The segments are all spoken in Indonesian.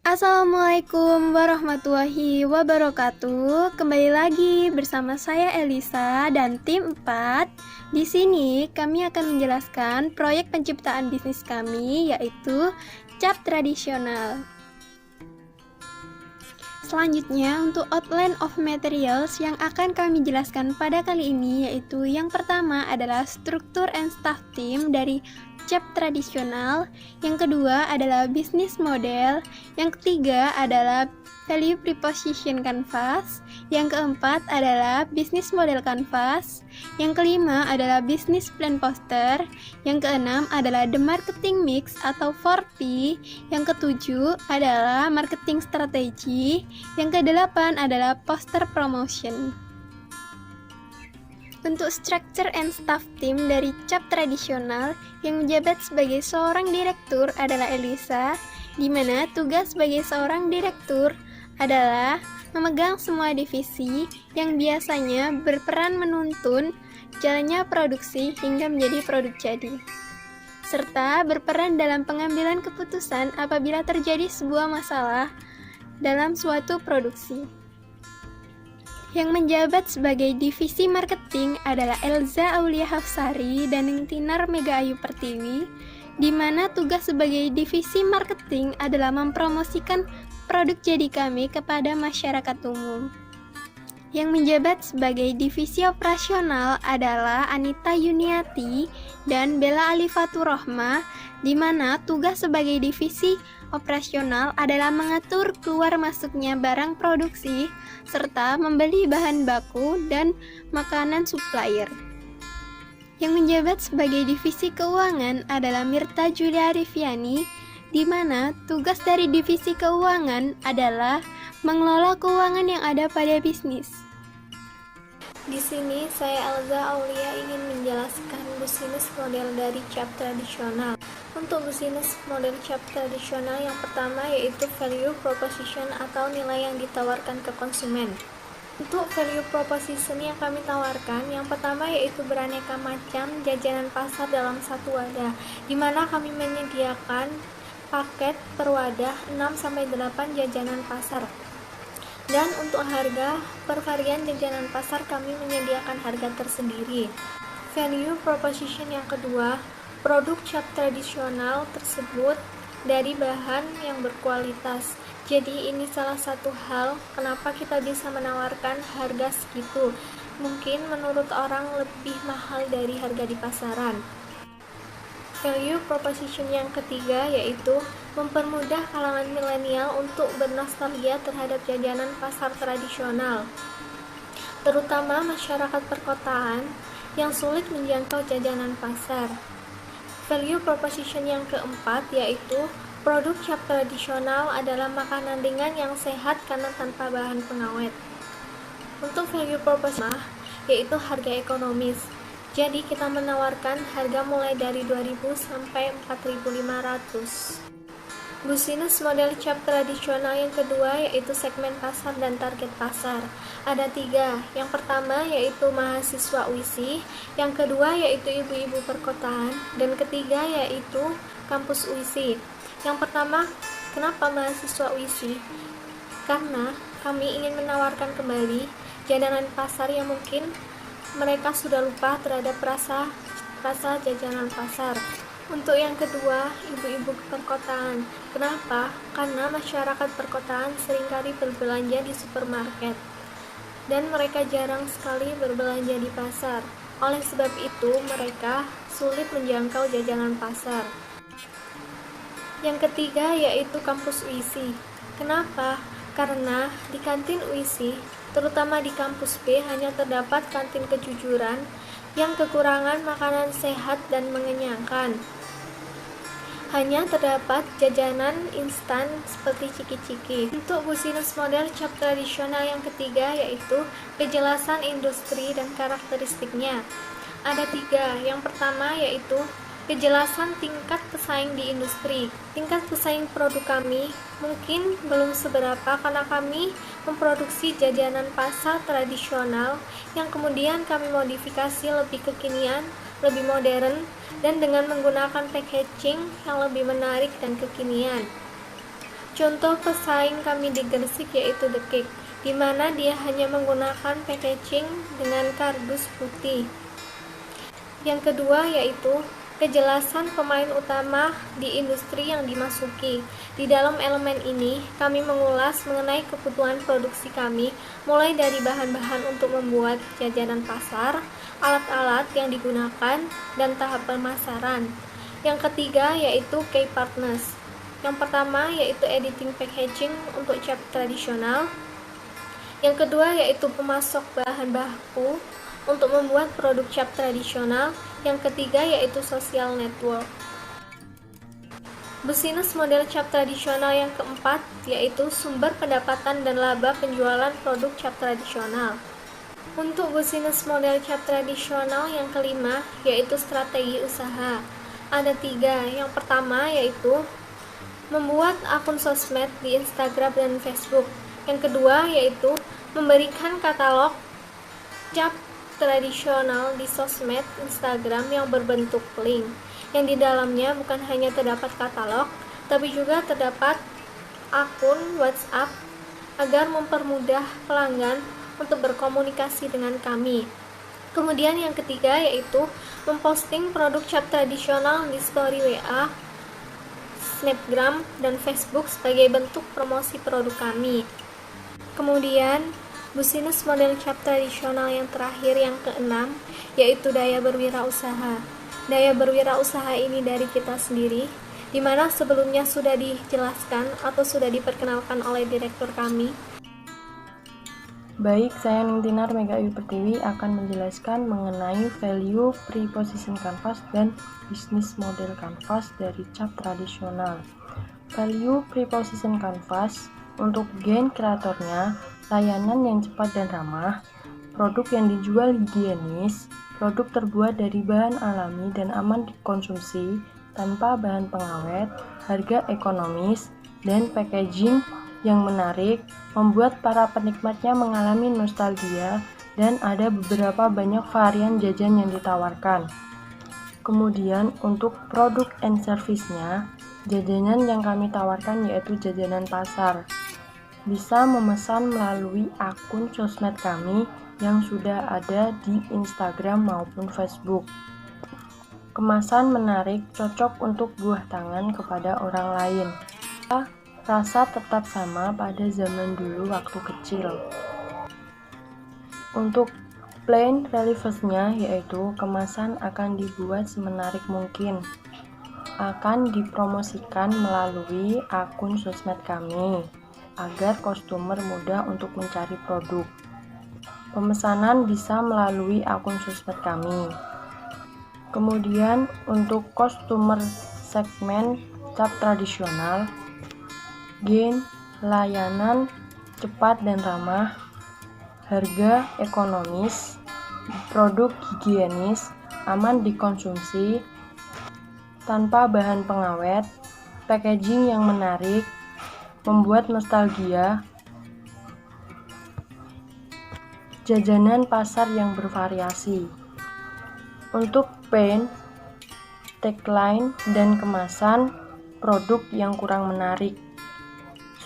Assalamualaikum warahmatullahi wabarakatuh. Kembali lagi bersama saya Elisa dan tim 4. Di sini kami akan menjelaskan proyek penciptaan bisnis kami, yaitu cap tradisional. Selanjutnya, untuk outline of materials yang akan kami jelaskan pada kali ini, yaitu yang pertama adalah struktur and staff team dari cap tradisional, yang kedua adalah business model, yang ketiga adalah value proposition canvas, yang keempat adalah business model canvas, yang kelima adalah business plan poster, yang keenam adalah the marketing mix atau 4P, yang ketujuh adalah marketing strategy, yang kedelapan adalah poster promotion. Untuk structure and staff team dari cap tradisional, yang menjabat sebagai seorang direktur adalah Elisa, di mana tugas sebagai seorang direktur adalah memegang semua divisi yang biasanya berperan menuntun jalannya produksi hingga menjadi produk jadi, serta berperan dalam pengambilan keputusan apabila terjadi sebuah masalah dalam suatu produksi. Yang menjabat sebagai divisi marketing adalah Elza Aulia Hafsari dan Tinar Mega Ayu Pertiwi, di mana tugas sebagai divisi marketing adalah mempromosikan produk jadi kami kepada masyarakat umum. Yang menjabat sebagai divisi operasional adalah Anita Yuniati dan Bella Alifatur Rohmah, di mana tugas sebagai divisi operasional adalah mengatur keluar masuknya barang produksi serta membeli bahan baku dan makanan supplier. Yang menjabat sebagai divisi keuangan adalah Mirta Julia Riviani, di mana tugas dari divisi keuangan adalah mengelola keuangan yang ada pada bisnis. Di sini saya Elza Aulia ingin menjelaskan bisnis model dari cap tradisional. Untuk bisnis model cap tradisional yang pertama yaitu value proposition atau nilai yang ditawarkan ke konsumen. Untuk value proposition yang kami tawarkan, yang pertama yaitu beraneka macam jajanan pasar dalam satu wadah, di mana kami menyediakan paket per wadah 6-8 jajanan pasar. Dan untuk harga per varian jajanan pasar kami menyediakan harga tersendiri. Value proposition yang kedua, produk cap tradisional tersebut dari bahan yang berkualitas. Jadi ini salah satu hal kenapa kita bisa menawarkan harga segitu. Mungkin menurut orang lebih mahal dari harga di pasaran. Value proposition yang ketiga yaitu mempermudah kalangan milenial untuk bernostalgia terhadap jajanan pasar tradisional, terutama masyarakat perkotaan yang sulit menjangkau jajanan pasar. Value proposition yang keempat yaitu produk cap tradisional adalah makanan ringan yang sehat karena tanpa bahan pengawet. Untuk value proposition yaitu harga ekonomis. Jadi kita menawarkan harga mulai dari 2.000 sampai 4.500. Bisnis model cap tradisional yang kedua yaitu segmen pasar dan target pasar. Ada 3. Yang pertama yaitu mahasiswa UISI, yang kedua yaitu ibu-ibu perkotaan, dan ketiga yaitu kampus UISI. Yang pertama, kenapa mahasiswa UISI? Karena kami ingin menawarkan kembali jajanan pasar yang mungkin mereka sudah lupa terhadap rasa jajanan pasar. Untuk yang kedua, ibu-ibu perkotaan. Kenapa? Karena masyarakat perkotaan seringkali berbelanja di supermarket dan mereka jarang sekali berbelanja di pasar. Oleh sebab itu, mereka sulit menjangkau jajanan pasar. Yang ketiga yaitu kampus UISI. Kenapa? Karena di kantin UISI, terutama di kampus B, hanya terdapat kantin kejujuran yang kekurangan makanan sehat dan mengenyangkan. Hanya terdapat jajanan instan seperti ciki-ciki. Untuk bisnis model cap tradisional yang ketiga yaitu kejelasan industri dan karakteristiknya. Ada 3. Yang pertama yaitu kejelasan tingkat pesaing di industri. Tingkat pesaing produk kami mungkin belum seberapa karena kami memproduksi jajanan pasar tradisional yang kemudian kami modifikasi lebih kekinian, lebih modern, dan dengan menggunakan packaging yang lebih menarik dan kekinian. Contoh pesaing kami di Gresik yaitu The Cake, di mana dia hanya menggunakan packaging dengan kardus putih. Yang kedua yaitu kejelasan pemain utama di industri yang dimasuki. Di dalam elemen ini, kami mengulas mengenai kebutuhan produksi kami, mulai dari bahan-bahan untuk membuat jajanan pasar, alat-alat yang digunakan, dan tahap pemasaran. Yang ketiga yaitu key partners. Yang pertama yaitu editing packaging untuk cap tradisional. Yang kedua yaitu pemasok bahan baku untuk membuat produk cap tradisional. Yang ketiga yaitu social network. Bisnis model cap tradisional yang keempat yaitu sumber pendapatan dan laba penjualan produk cap tradisional. Untuk bisnis model cap tradisional yang kelima yaitu strategi usaha. Ada 3. Yang pertama yaitu membuat akun sosmed di Instagram dan Facebook. Yang kedua yaitu memberikan katalog cap tradisional di sosmed Instagram yang berbentuk link, yang di dalamnya bukan hanya terdapat katalog, tapi juga terdapat akun WhatsApp agar mempermudah pelanggan untuk berkomunikasi dengan kami. Kemudian yang ketiga yaitu memposting produk cap tradisional di story WA, Snapgram, dan Facebook sebagai bentuk promosi produk kami. Kemudian bisnis model cap tradisional yang terakhir yang keenam yaitu daya berwirausaha. Daya berwirausaha ini dari kita sendiri, di mana sebelumnya sudah dijelaskan atau sudah diperkenalkan oleh direktur kami. Baik, saya Ningtinar Mega Ayu Pertiwi akan menjelaskan mengenai value pre-position canvas dan bisnis model canvas dari cap tradisional. Value pre-position canvas untuk gain kreatornya, layanan yang cepat dan ramah, produk yang dijual higienis, produk terbuat dari bahan alami dan aman dikonsumsi tanpa bahan pengawet, harga ekonomis, dan packaging yang menarik, membuat para penikmatnya mengalami nostalgia dan ada beberapa banyak varian jajan yang ditawarkan. Kemudian untuk produk and service-nya, jajanan yang kami tawarkan yaitu jajanan pasar. Bisa memesan melalui akun sosmed kami yang sudah ada di Instagram maupun Facebook. Kemasan menarik, cocok untuk buah tangan kepada orang lain. Rasa tetap sama pada zaman dulu waktu kecil. Untuk plain relevance-nya yaitu kemasan akan dibuat semenarik mungkin. Akan dipromosikan melalui akun sosmed kami agar customer mudah untuk mencari produk. Pemesanan bisa melalui akun sosmed kami. Kemudian untuk customer segmen cap tradisional, gain, layanan cepat dan ramah, harga ekonomis, produk higienis, aman dikonsumsi, tanpa bahan pengawet, packaging yang menarik, membuat nostalgia, jajanan pasar yang bervariasi. Untuk paint, tagline, dan kemasan produk yang kurang menarik,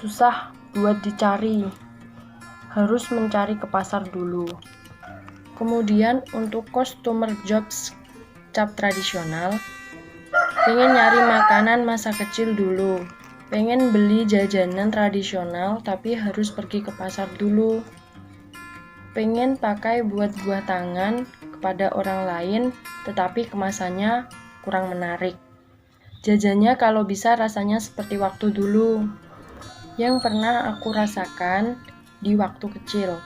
susah buat dicari, harus mencari ke pasar dulu. Kemudian untuk customer jobs cap tradisional, pengen nyari makanan masa kecil dulu, pengen beli jajanan tradisional tapi harus pergi ke pasar dulu, pengen pakai buat buah tangan kepada orang lain tetapi kemasannya kurang menarik. Jajannya kalau bisa rasanya seperti waktu dulu yang pernah aku rasakan di waktu kecil.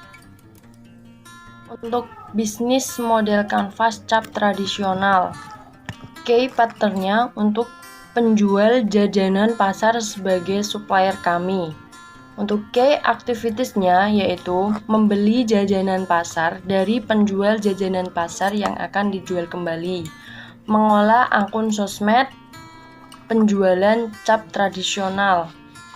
Untuk bisnis model kanvas cap tradisional, key pattern-nya untuk penjual jajanan pasar sebagai supplier kami. Untuk key activities-nya yaitu membeli jajanan pasar dari penjual jajanan pasar yang akan dijual kembali, mengolah akun sosmed penjualan cap tradisional.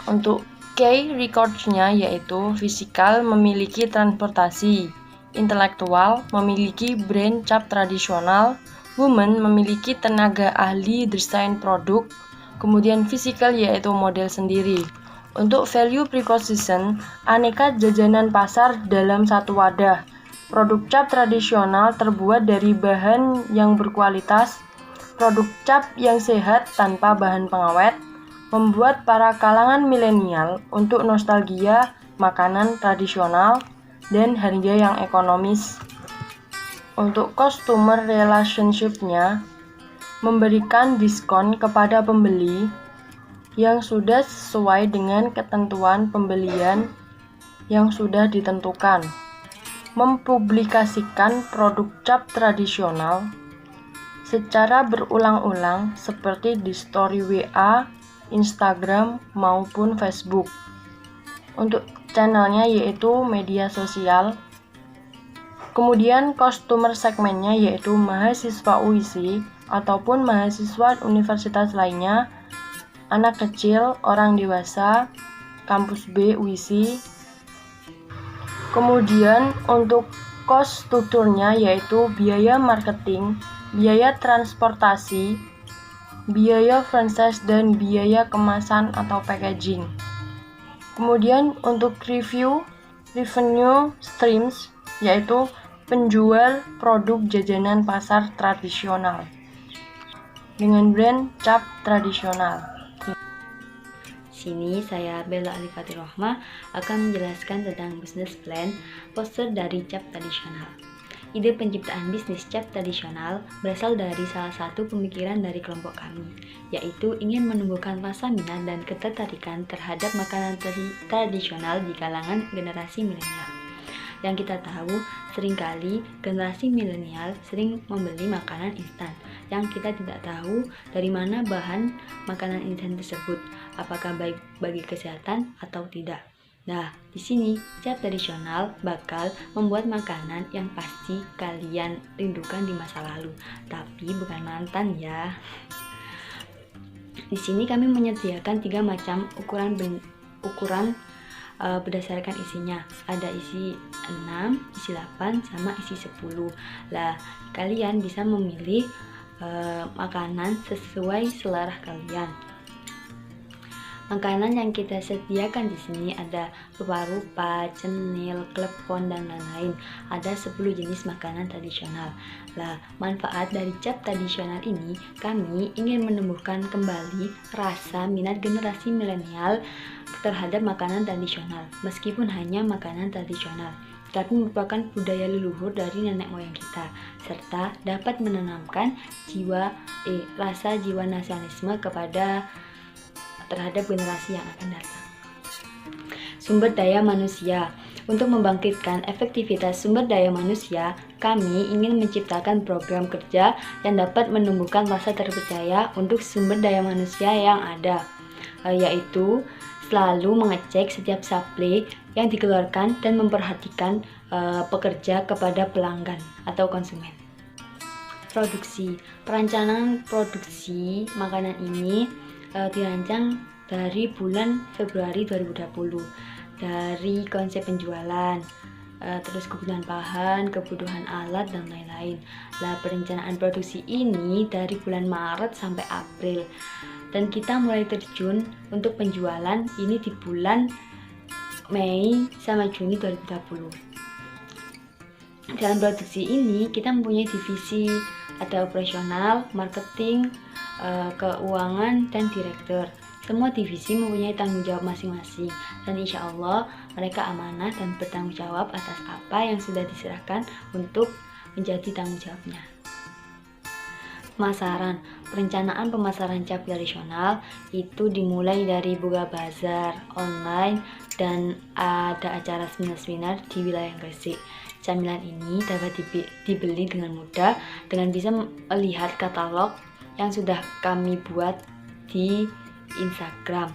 Untuk key records-nya yaitu fisikal memiliki transportasi, intelektual memiliki brand cap tradisional, woman memiliki tenaga ahli desain produk, kemudian fisikal yaitu model sendiri. Untuk value preposition, aneka jajanan pasar dalam satu wadah. Produk cap tradisional terbuat dari bahan yang berkualitas. Produk cap yang sehat tanpa bahan pengawet membuat para kalangan milenial untuk nostalgia makanan tradisional dan harga yang ekonomis. Untuk customer relationship-nya, memberikan diskon kepada pembeli yang sudah sesuai dengan ketentuan pembelian yang sudah ditentukan. Mempublikasikan produk cap tradisional secara berulang-ulang seperti di story WA, Instagram, maupun Facebook. Untuk channelnya yaitu media sosial. Kemudian customer segmennya yaitu mahasiswa UISI ataupun mahasiswa universitas lainnya, anak kecil, orang dewasa, kampus B UISI. Kemudian untuk cost strukturnya yaitu biaya marketing, biaya transportasi, biaya franchise, dan biaya kemasan atau packaging. Kemudian untuk revenue streams yaitu penjual produk jajanan pasar tradisional dengan brand cap tradisional. Sini saya Bella Alifati Rohma akan menjelaskan tentang business plan poster dari cap tradisional. Ide penciptaan bisnis cap tradisional berasal dari salah satu pemikiran dari kelompok kami, yaitu ingin menumbuhkan rasa minat dan ketertarikan terhadap makanan tradisional di kalangan generasi milenial. Yang kita tahu, seringkali generasi milenial sering membeli makanan instan yang kita tidak tahu dari mana bahan makanan instan tersebut, apakah baik bagi kesehatan atau tidak. Nah, di sini cap tradisional bakal membuat makanan yang pasti kalian rindukan di masa lalu, tapi bukan mantan ya. Di sini kami menyediakan 3 macam ukuran berdasarkan isinya. Ada isi 6, isi 8, sama isi 10. Lah, kalian bisa memilih makanan sesuai selera kalian. Makanan yang kita sediakan di sini ada rupa-rupa, cenil, klepon, dan lain-lain. Ada 10 jenis makanan tradisional. Lah, manfaat dari cap tradisional ini, kami ingin menumbuhkan kembali rasa minat generasi milenial terhadap makanan tradisional, meskipun hanya makanan tradisional, tapi merupakan budaya leluhur dari nenek moyang kita, serta dapat menanamkan rasa jiwa nasionalisme terhadap generasi yang akan datang. Sumber daya manusia. Untuk membangkitkan efektivitas sumber daya manusia, kami ingin menciptakan program kerja yang dapat menumbuhkan rasa terpercaya untuk sumber daya manusia yang ada, yaitu selalu mengecek setiap supply yang dikeluarkan dan memperhatikan pekerja kepada pelanggan atau konsumen. Produksi. Perencanaan produksi makanan ini dirancang dari bulan Februari 2020 dari konsep penjualan, terus kebutuhan bahan, kebutuhan alat, dan lain-lain. Lah, perencanaan produksi ini dari bulan Maret sampai April, dan kita mulai terjun untuk penjualan ini di bulan Mei sama Juni 2020. Dalam produksi ini kita mempunyai divisi, ada operasional, marketing, keuangan, dan direktur. Semua divisi mempunyai tanggung jawab masing-masing, dan insya Allah mereka amanah dan bertanggung jawab atas apa yang sudah diserahkan untuk menjadi tanggung jawabnya. Pemasaran. Perencanaan pemasaran cap tradisional itu dimulai dari buka bazar online dan ada acara seminar-seminar di wilayah Gresik. Camilan ini dapat dibeli dengan mudah dengan bisa melihat katalog yang sudah kami buat di Instagram.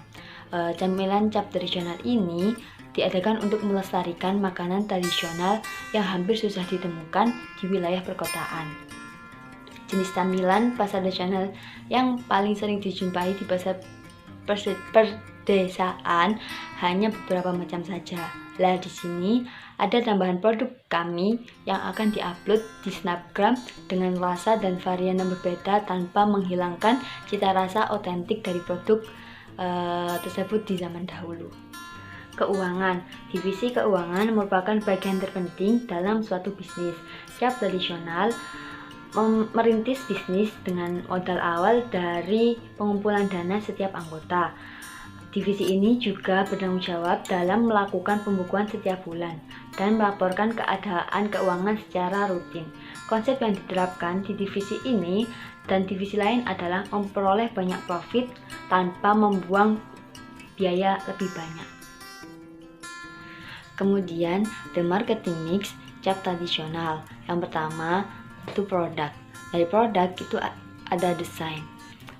Camilan cap tradisional ini diadakan untuk melestarikan makanan tradisional yang hampir susah ditemukan di wilayah perkotaan. Jenis camilan pasar tradisional yang paling sering dijumpai di pasar perdesaan hanya beberapa macam saja. Lah, di sini ada tambahan produk kami yang akan diupload di Snapgram dengan rasa dan varian yang berbeda tanpa menghilangkan cita rasa otentik dari produk tersebut di zaman dahulu. Keuangan. Divisi keuangan merupakan bagian terpenting dalam suatu bisnis. Cap tradisional merintis bisnis dengan modal awal dari pengumpulan dana setiap anggota. Divisi ini juga bertanggung jawab dalam melakukan pembukuan setiap bulan dan melaporkan keadaan keuangan secara rutin. Konsep yang diterapkan di divisi ini dan divisi lain adalah memperoleh banyak profit tanpa membuang biaya lebih banyak. Kemudian, the marketing mix cap tradisional. Yang pertama, itu produk. Dari produk itu ada desain.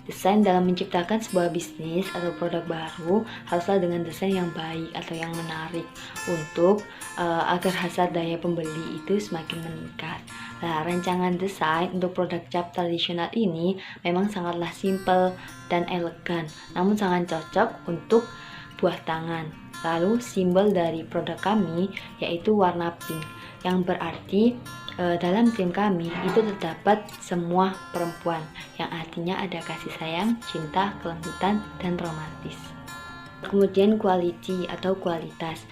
Desain dalam menciptakan sebuah bisnis atau produk baru haruslah dengan desain yang baik atau yang menarik untuk agar hasrat daya pembeli itu semakin meningkat. Nah, rancangan desain untuk produk cap tradisional ini memang sangatlah simpel dan elegan, namun sangat cocok untuk buah tangan. Lalu simbol dari produk kami yaitu warna pink, yang berarti dalam tim kami itu terdapat semua perempuan, yang artinya ada kasih sayang, cinta, kelembutan, dan romantis. Kemudian quality atau kualitas.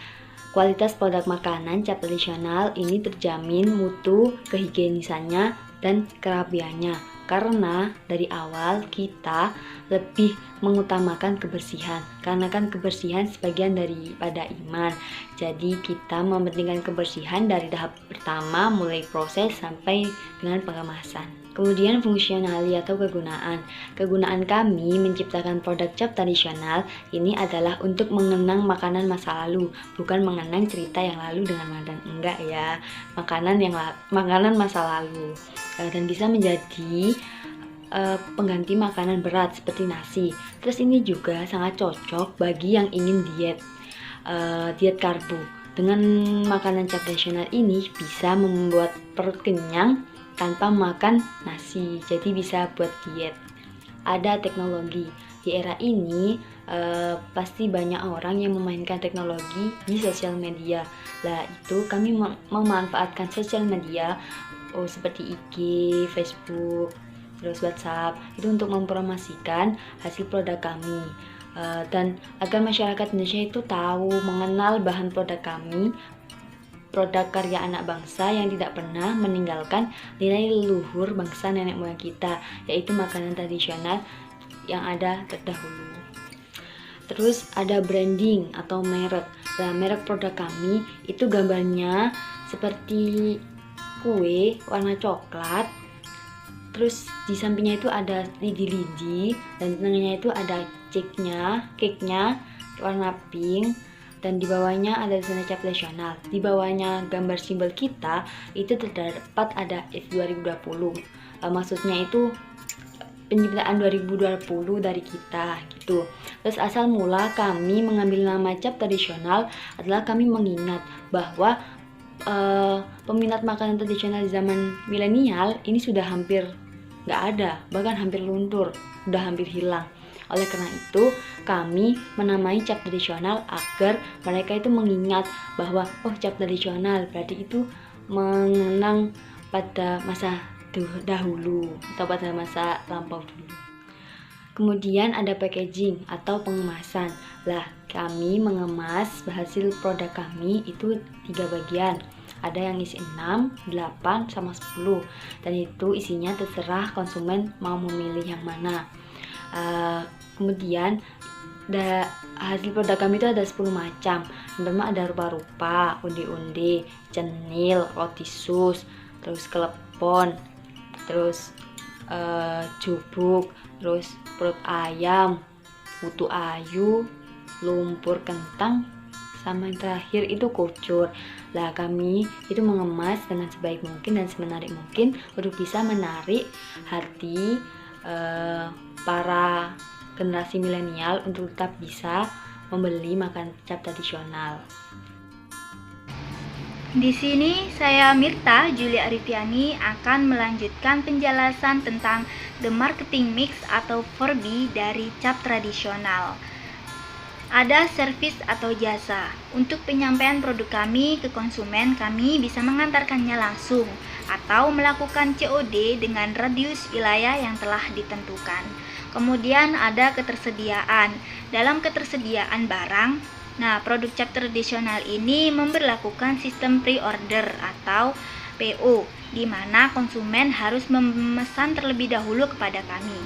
Kualitas produk makanan cap tradisional ini terjamin mutu, kehigienisannya, dan kerapiannya. Karena dari awal kita lebih mengutamakan kebersihan, karena kan kebersihan sebagian daripada iman. Jadi kita mementingkan kebersihan dari tahap pertama mulai proses sampai dengan pengemasan. Kemudian fungsionali atau kegunaan. Kegunaan kami menciptakan produk cap tradisional ini adalah untuk mengenang makanan masa lalu, bukan mengenang cerita yang lalu dengan mantan, enggak ya. Makanan masa lalu. Dan bisa menjadi pengganti makanan berat seperti nasi. Terus ini juga sangat cocok bagi yang ingin diet karbo. Dengan makanan cap tradisional ini bisa membuat perut kenyang tanpa makan nasi, jadi bisa buat diet. Ada teknologi. Di era ini pasti banyak orang yang memainkan teknologi di sosial media. Lah itu kami memanfaatkan sosial media seperti IG, Facebook, terus WhatsApp itu untuk mempromosikan hasil produk kami. Dan agar masyarakat Indonesia itu tahu, mengenal bahan produk kami, produk karya anak bangsa yang tidak pernah meninggalkan nilai leluhur bangsa nenek moyang kita, yaitu makanan tradisional yang ada terdahulu. Terus ada branding atau merek. Nah, merek produk kami itu gambarnya seperti kue warna coklat. Terus di sampingnya itu ada lidi-lidi dan di tengahnya itu ada cake-nya warna pink. Dan di bawahnya ada tulisan cap tradisional. Di bawahnya gambar simbol kita itu terdapat ada F 2020. Maksudnya itu penciptaan 2020 dari kita gitu. Terus asal mula kami mengambil nama cap tradisional adalah kami mengingat bahwa peminat makanan tradisional di zaman milenial ini sudah hampir nggak ada, bahkan hampir luntur, sudah hampir hilang. Oleh karena itu, kami menamai cap tradisional agar mereka itu mengingat bahwa cap tradisional berarti itu mengenang pada masa dahulu atau pada masa lampau dulu. Kemudian ada packaging atau pengemasan. Lah, kami mengemas hasil produk kami itu 3 bagian. Ada yang isi 6, 8, sama 10. Dan itu isinya terserah konsumen mau memilih yang mana. Kemudian hasil produk kami itu ada 10 macam. Yang pertama ada rupa-rupa, undi-undi, cenil, roti sus, terus klepon, terus jubuk, terus perut ayam, putu ayu, lumpur kentang, sama yang terakhir itu kucur. Lah kami itu mengemas dengan sebaik mungkin dan semenarik mungkin untuk bisa menarik hati para generasi milenial untuk tetap bisa membeli makan cap tradisional. Di sini saya Mirta Julia Arifiani akan melanjutkan penjelasan tentang the marketing mix atau 4B dari cap tradisional. ada servis atau jasa. Untuk penyampaian produk kami ke konsumen, kami bisa mengantarkannya langsung atau melakukan COD dengan radius wilayah yang telah ditentukan. Kemudian ada ketersediaan. Dalam ketersediaan barang, produk cap tradisional ini memberlakukan sistem pre-order atau PO, di mana konsumen harus memesan terlebih dahulu kepada kami.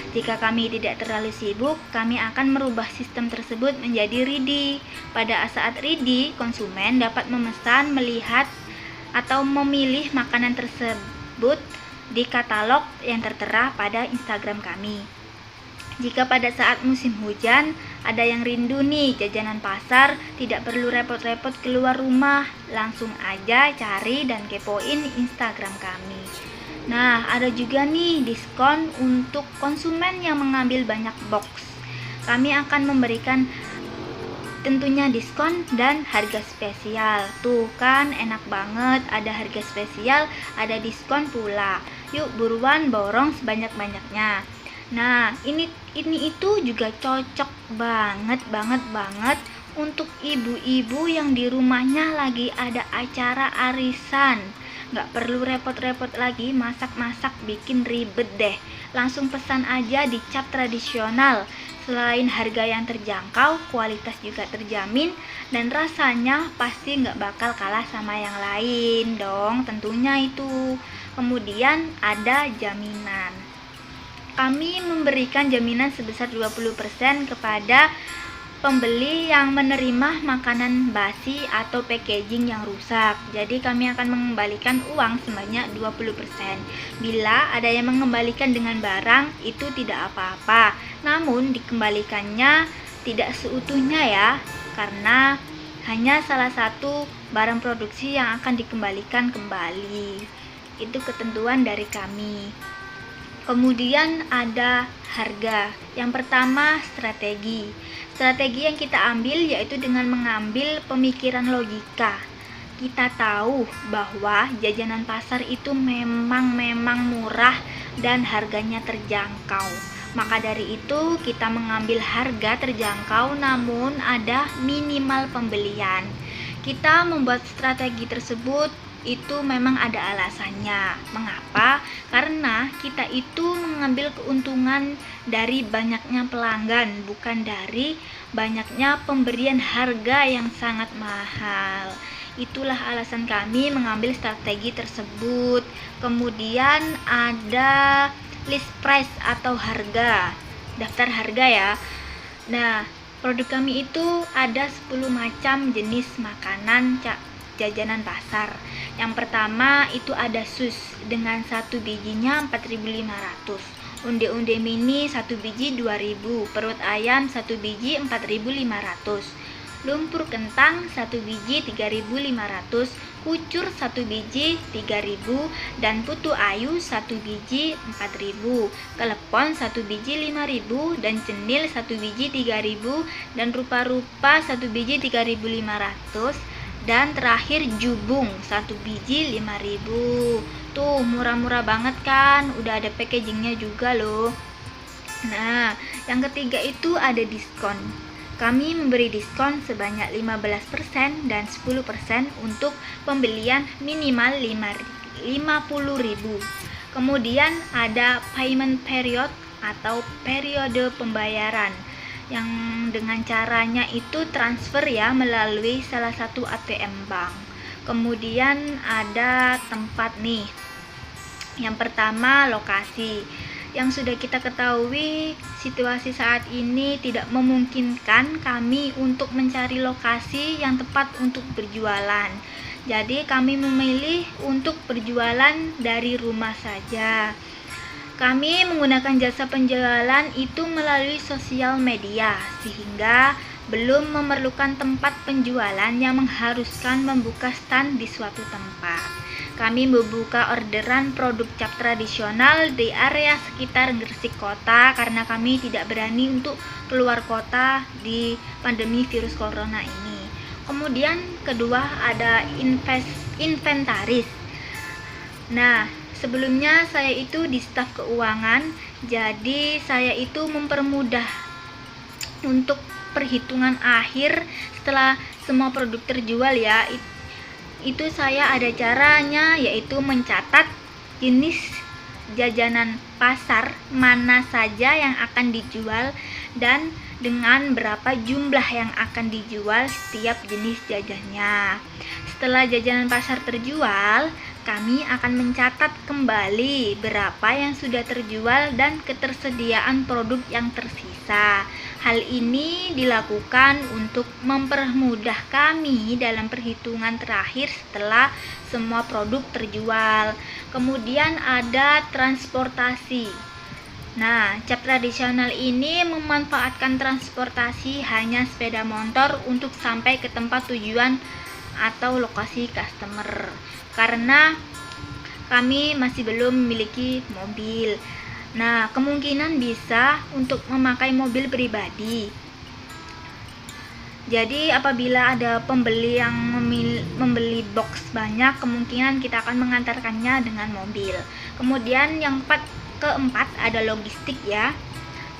Jika kami tidak terlalu sibuk, kami akan merubah sistem tersebut menjadi ready. Pada saat ready, konsumen dapat memesan, melihat, atau memilih makanan tersebut di katalog yang tertera pada Instagram kami. Jika pada saat musim hujan ada yang rindu nih jajanan pasar, tidak perlu repot-repot keluar rumah, langsung aja cari dan kepoin Instagram kami. Ada juga nih diskon untuk konsumen yang mengambil banyak box. Kami akan memberikan tentunya diskon dan harga spesial. Tuh kan enak banget, ada harga spesial, ada diskon pula. Yuk buruan borong sebanyak-banyaknya. Ini itu juga cocok banget untuk ibu-ibu yang di rumahnya lagi ada acara arisan. Nggak perlu repot-repot lagi masak-masak bikin ribet deh. Langsung pesan aja di cap tradisional. Selain harga yang terjangkau, kualitas juga terjamin, dan rasanya pasti nggak bakal kalah sama yang lain dong, tentunya itu. Kemudian ada jaminan. Kami memberikan jaminan sebesar 20% kepada pembeli yang menerima makanan basi atau packaging yang rusak. Jadi kami akan mengembalikan uang sebanyak 20%. Bila ada yang mengembalikan dengan barang, itu tidak apa-apa. Namun dikembalikannya tidak seutuhnya ya, karena hanya salah satu barang produksi yang akan dikembalikan kembali. Itu ketentuan dari kami. Kemudian ada harga. Yang pertama, strategi. Strategi yang kita ambil yaitu dengan mengambil pemikiran logika. Kita tahu bahwa jajanan pasar itu memang murah dan harganya terjangkau. Maka dari itu kita mengambil harga terjangkau namun ada minimal pembelian. Kita membuat strategi tersebut itu memang ada alasannya. Mengapa? Karena kita itu mengambil keuntungan dari banyaknya pelanggan, bukan dari banyaknya pemberian harga yang sangat mahal. Itulah alasan kami mengambil strategi tersebut. Kemudian ada list price atau harga, daftar harga ya. Produk kami itu ada 10 macam jenis makanan jajanan pasar. Yang pertama itu ada sus dengan satu bijinya 4.500, onde-onde mini 1 biji 2.000, perut ayam 1 biji 4.500, lumpur kentang 1 biji 3.500, kucur 1 biji 3.000, dan putu ayu 1 biji 4.000, kelepon 1 biji 5.000, dan cenil 1 biji 3.000, dan rupa-rupa 1 biji 3.500, dan terakhir jubung 1 biji 5.000. Tuh murah-murah banget kan, udah ada packagingnya juga loh. Yang ketiga itu ada diskon. Kami memberi diskon sebanyak 15% dan 10% untuk pembelian minimal 50.000. Kemudian ada payment period atau periode pembayaran, yang dengan caranya itu transfer ya melalui salah satu ATM bank. Kemudian ada tempat nih. Yang pertama lokasi. Yang sudah kita ketahui situasi saat ini tidak memungkinkan kami untuk mencari lokasi yang tepat untuk berjualan. Jadi kami memilih untuk berjualan dari rumah saja. Kami menggunakan jasa penjualan itu melalui sosial media, sehingga belum memerlukan tempat penjualan yang mengharuskan membuka stand di suatu tempat. Kami membuka orderan produk cap tradisional di area sekitar Gresik Kota karena kami tidak berani untuk keluar kota di pandemi virus corona ini. Kemudian kedua ada inventaris. Sebelumnya saya itu di staf keuangan, jadi saya itu mempermudah untuk perhitungan akhir setelah semua produk terjual ya. Itu saya ada caranya, yaitu mencatat jenis jajanan pasar mana saja yang akan dijual dan dengan berapa jumlah yang akan dijual setiap jenis jajannya. Setelah jajanan pasar terjual, kami akan mencatat kembali berapa yang sudah terjual dan ketersediaan produk yang tersisa. Hal ini dilakukan untuk mempermudah kami dalam perhitungan terakhir setelah semua produk terjual. Kemudian ada transportasi. Nah, cap tradisional ini memanfaatkan transportasi hanya sepeda motor untuk sampai ke tempat tujuan atau lokasi customer, karena kami masih belum memiliki mobil. Nah, kemungkinan bisa untuk memakai mobil pribadi. Jadi apabila ada pembeli yang membeli box banyak, kemungkinan kita akan mengantarkannya dengan mobil. Kemudian yang keempat ada logistik ya.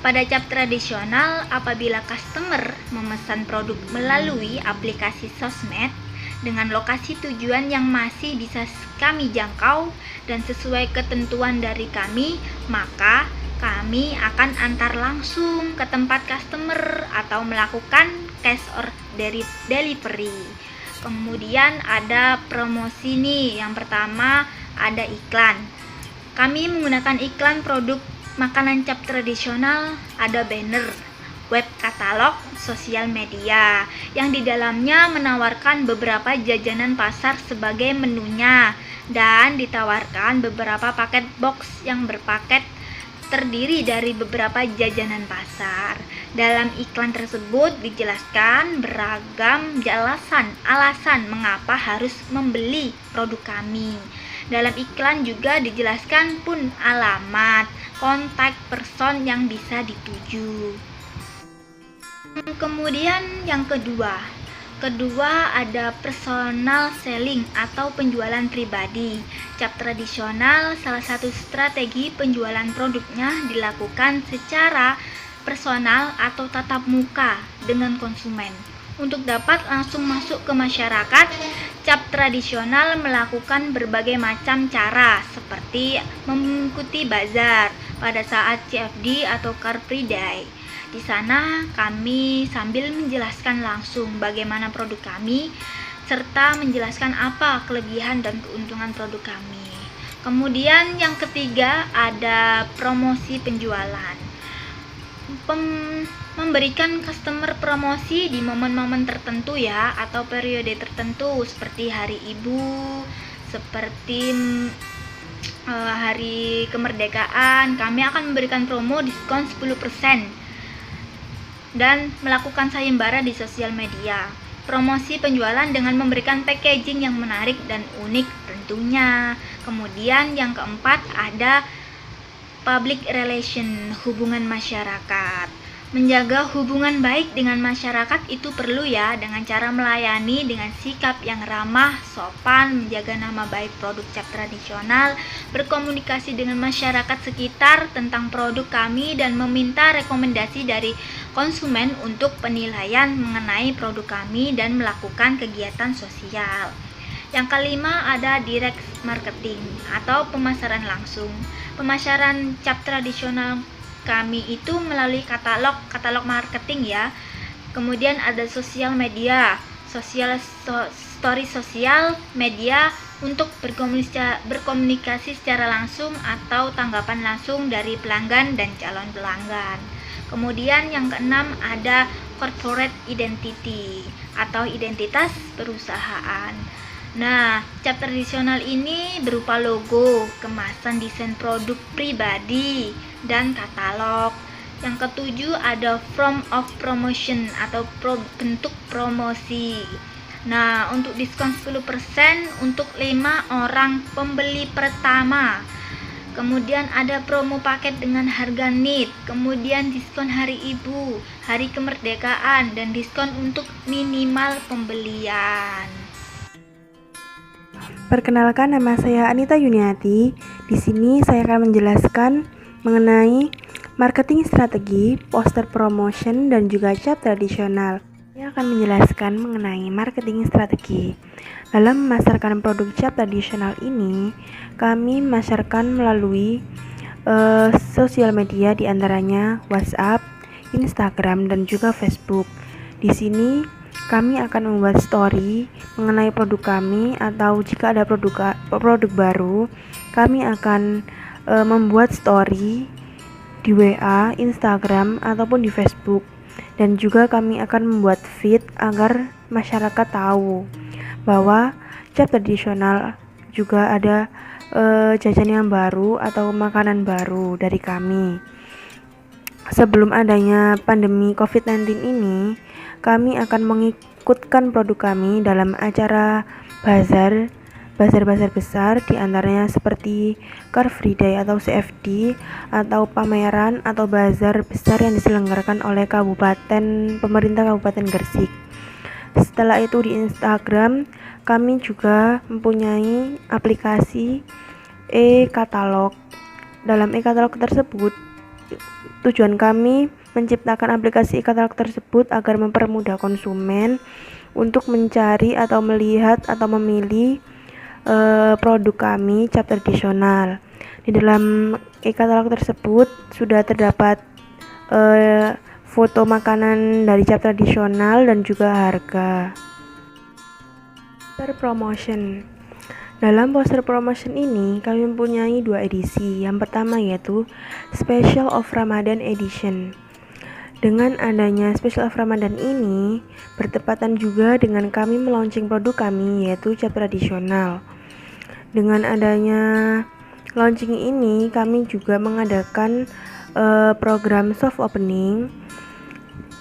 Pada cap tradisional, apabila customer memesan produk melalui aplikasi sosmed dengan lokasi tujuan yang masih bisa kami jangkau dan sesuai ketentuan dari kami, maka kami akan antar langsung ke tempat customer atau melakukan cash or delivery. Kemudian ada promosi nih. Yang pertama ada iklan. Kami menggunakan iklan produk makanan cap tradisional, ada banner, web katalog, sosial media yang di dalamnya menawarkan beberapa jajanan pasar sebagai menunya dan ditawarkan beberapa paket box yang berpaket terdiri dari beberapa jajanan pasar. Dalam iklan tersebut dijelaskan beragam alasan mengapa harus membeli produk kami. Dalam iklan juga dijelaskan pun alamat, kontak person yang bisa dituju. Kemudian yang kedua ada personal selling atau penjualan pribadi. Cap tradisional salah satu strategi penjualan produknya dilakukan secara personal atau tatap muka dengan konsumen. Untuk dapat langsung masuk ke masyarakat, cap tradisional melakukan berbagai macam cara seperti mengikuti bazar pada saat CFD atau Car Free Day. Di sana kami sambil menjelaskan langsung bagaimana produk kami serta menjelaskan apa kelebihan dan keuntungan produk kami. Kemudian yang ketiga ada promosi penjualan. Memberikan customer promosi di momen-momen tertentu ya, atau periode tertentu seperti hari ibu, seperti hari kemerdekaan. Kami akan memberikan promo diskon 10% dan melakukan sayembara di sosial media. Promosi penjualan dengan memberikan packaging yang menarik dan unik tentunya. Kemudian yang keempat ada public relation, hubungan masyarakat. Menjaga hubungan baik dengan masyarakat itu perlu ya, dengan cara melayani dengan sikap yang ramah, sopan, menjaga nama baik produk cap tradisional, berkomunikasi dengan masyarakat sekitar tentang produk kami dan meminta rekomendasi dari konsumen untuk penilaian mengenai produk kami dan melakukan kegiatan sosial. Yang kelima ada direct marketing atau pemasaran langsung. Pemasaran cap tradisional kami itu melalui katalog marketing ya. Kemudian ada sosial media, story sosial media untuk berkomunikasi secara langsung atau tanggapan langsung dari pelanggan dan calon pelanggan. Kemudian yang keenam ada corporate identity atau identitas perusahaan. Nah, cap tradisional ini berupa logo, kemasan desain produk pribadi, dan katalog. Yang ketujuh ada form of promotion atau bentuk promosi. Nah, untuk diskon 10% untuk 5 orang pembeli pertama. Kemudian ada promo paket dengan harga NIT, kemudian diskon hari ibu, hari kemerdekaan, dan diskon untuk minimal pembelian. Perkenalkan, nama saya Anita Yuniati. Di sini saya akan menjelaskan mengenai marketing strategi, poster promotion, dan juga cap tradisional. Saya akan menjelaskan mengenai marketing strategi. Dalam memasarkan produk cap tradisional ini, kami memasarkan melalui sosial media, diantaranya WhatsApp, Instagram, dan juga Facebook. Di sini kami akan membuat story mengenai produk kami, atau jika ada produk baru, kami akan membuat story di WA, Instagram, ataupun di Facebook. Dan juga kami akan membuat feed agar masyarakat tahu bahwa cap tradisional juga ada jajan yang baru atau makanan baru dari kami. Sebelum adanya pandemi COVID-19 ini, kami akan mengikutkan produk kami dalam acara bazar besar, diantaranya seperti Car Free Day atau CFD, atau pameran atau bazar besar yang diselenggarakan oleh pemerintah Kabupaten Gresik. Setelah itu di Instagram, kami juga mempunyai aplikasi e-katalog. Dalam e-katalog tersebut, tujuan kami menciptakan aplikasi e-katalog tersebut agar mempermudah konsumen untuk mencari atau melihat atau memilih produk kami cap tradisional. Di dalam e-katalog tersebut sudah terdapat foto makanan dari cap tradisional dan juga harga. Poster promotion. Dalam poster promotion ini kami mempunyai 2 edisi. Yang pertama yaitu Special of Ramadan Edition. Dengan adanya Special of Ramadan ini bertepatan juga dengan kami melaunching produk kami, yaitu cap tradisional. Dengan adanya launching ini, kami juga mengadakan program soft opening,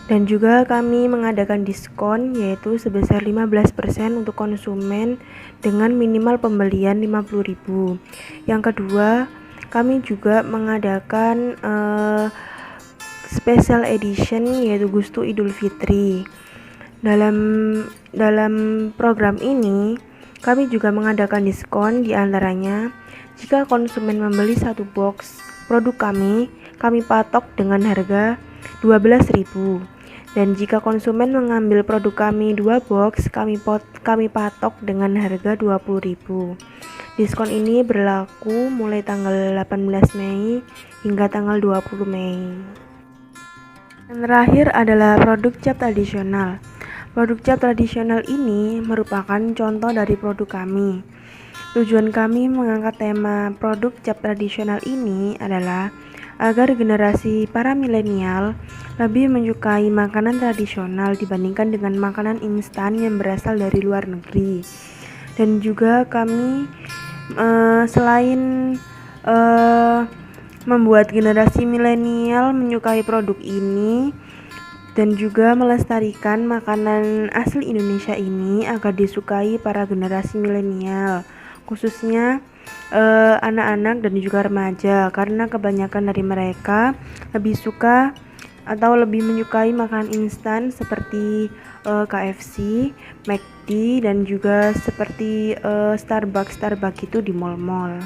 dan juga kami mengadakan diskon yaitu sebesar 15% untuk konsumen dengan minimal pembelian 50.000. Yang kedua, kami juga mengadakan special edition yaitu Gustu Idul Fitri. Dalam program ini kami juga mengadakan diskon, diantaranya jika konsumen membeli 1 box produk kami patok dengan harga 12.000, dan jika konsumen mengambil produk kami 2 box kami patok dengan harga 20.000. Diskon ini berlaku mulai tanggal 18 Mei hingga tanggal 20 Mei. Yang terakhir adalah produk cap tradisional. Produk cap tradisional ini merupakan contoh dari produk kami. Tujuan kami mengangkat tema produk cap tradisional ini adalah agar generasi para milenial lebih menyukai makanan tradisional dibandingkan dengan makanan instan yang berasal dari luar negeri. Dan juga kami selain membuat generasi milenial menyukai produk ini dan juga melestarikan makanan asli Indonesia ini agar disukai para generasi milenial, khususnya anak-anak dan juga remaja, karena kebanyakan dari mereka lebih suka atau lebih menyukai makanan instan seperti KFC, McD, dan juga seperti Starbucks itu di mall-mall.